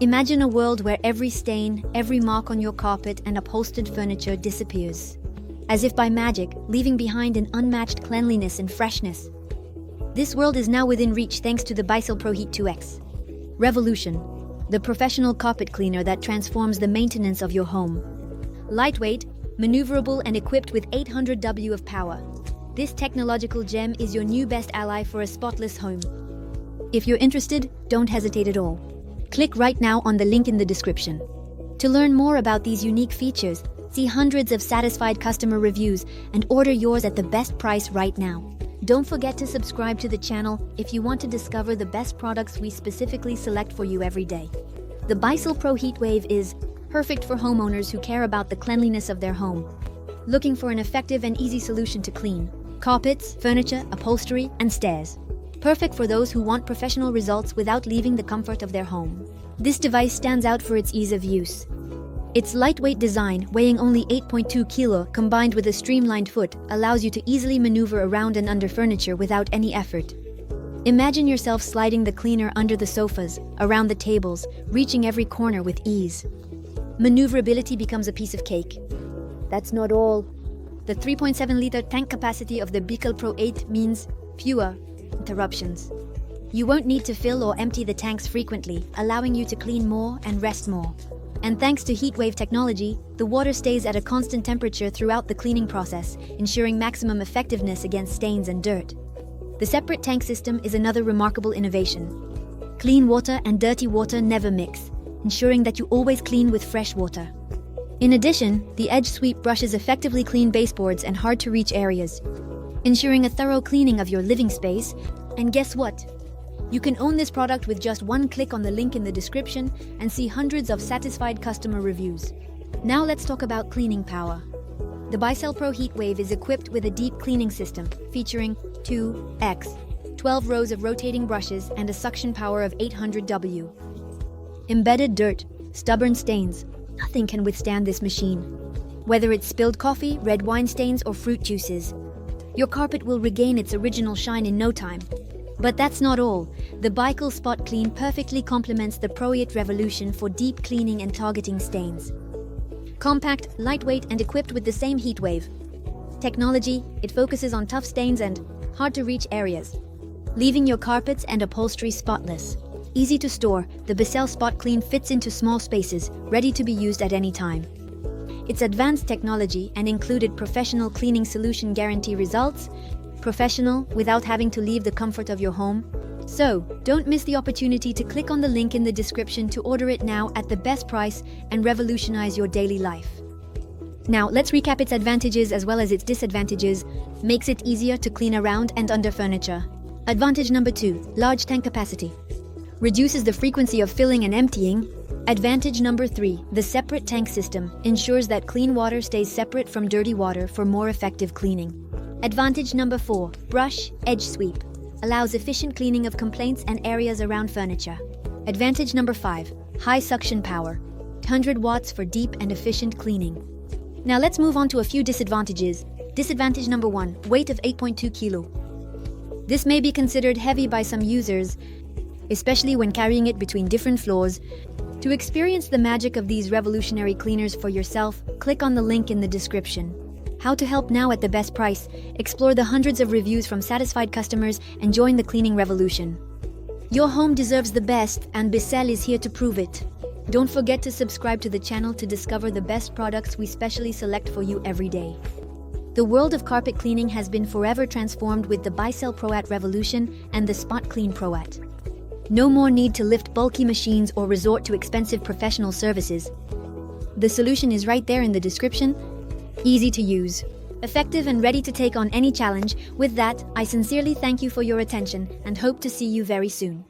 Imagine a world where every stain, every mark on your carpet and upholstered furniture disappears, as if by magic, leaving behind an unmatched cleanliness and freshness. This world is now within reach thanks to the BISSELL ProHeat 2X. Revolution, the professional carpet cleaner that transforms the maintenance of your home. Lightweight, maneuverable and equipped with 800 W of power. This technological gem is your new best ally for a spotless home. If you're interested, don't hesitate at all. Click right now on the link in the description. To learn more about these unique features, see hundreds of satisfied customer reviews and order yours at the best price right now. Don't forget to subscribe to the channel if you want to discover the best products we specifically select for you every day. The BISSELL ProHeat is perfect for homeowners who care about the cleanliness of their home. Looking for an effective and easy solution to clean carpets, furniture, upholstery, and stairs. Perfect for those who want professional results without leaving the comfort of their home. This device stands out for its ease of use. Its lightweight design, weighing only 8.2 kilo, combined with a streamlined foot, allows you to easily maneuver around and under furniture without any effort. Imagine yourself sliding the cleaner under the sofas, around the tables, reaching every corner with ease. Maneuverability becomes a piece of cake. That's not all. The 3.7-liter tank capacity of the BISSELL ProHeat means fewer interruptions. You won't need to fill or empty the tanks frequently, allowing you to clean more and rest more. And thanks to HeatWave technology, the water stays at a constant temperature throughout the cleaning process, ensuring maximum effectiveness against stains and dirt. The separate tank system is another remarkable innovation. Clean water and dirty water never mix, ensuring that you always clean with fresh water. In addition, the EdgeSweep brushes effectively clean baseboards and hard-to-reach areas, ensuring a thorough cleaning of your living space. And guess what? You can own this product with just one click on the link in the description and see hundreds of satisfied customer reviews. Now let's talk about cleaning power. The BISSELL ProHeat is equipped with a deep cleaning system featuring 2x 12 rows of rotating brushes and a suction power of 800 W. Embedded dirt, stubborn stains, nothing can withstand this machine. Whether it's spilled coffee, red wine stains, or fruit juices, your carpet will regain its original shine in no time. But that's not all. The BISSELL SpotClean perfectly complements the ProHeat revolution for deep cleaning and targeting stains. Compact, lightweight, and equipped with the same HeatWave technology, it focuses on tough stains and hard-to-reach areas, leaving your carpets and upholstery spotless. Easy to store, the BISSELL SpotClean fits into small spaces, ready to be used at any time. Its advanced technology and included professional cleaning solution guarantee results, professional without having to leave the comfort of your home. So, don't miss the opportunity to click on the link in the description to order it now at the best price and revolutionize your daily life. Now, let's recap its advantages as well as its disadvantages. Makes it easier to clean around and under furniture. Advantage number 2, large tank capacity. Reduces the frequency of filling and emptying. Advantage number 3, the separate tank system ensures that clean water stays separate from dirty water for more effective cleaning. Advantage number 4, brush, EdgeSweep, allows efficient cleaning of complaints and areas around furniture. Advantage number 5, high suction power, 100 watts for deep and efficient cleaning. Now let's move on to a few disadvantages. Disadvantage number 1, weight of 8.2 kilo. This may be considered heavy by some users, especially when carrying it between different floors. To experience the magic of these revolutionary cleaners for yourself, click on the link in the description. How to help now at the best price. Explore the hundreds of reviews from satisfied customers and join the cleaning revolution. Your home deserves the best, and BISSELL is here to prove it. Don't forget to subscribe to the channel to discover the best products we specially select for you every day. The world of carpet cleaning has been forever transformed with the BISSELL ProHeat revolution and the SpotClean ProHeat. No more need to lift bulky machines or resort to expensive professional services. The solution is right there in the description. Easy to use, effective and ready to take on any challenge. With that, I sincerely thank you for your attention and hope to see you very soon.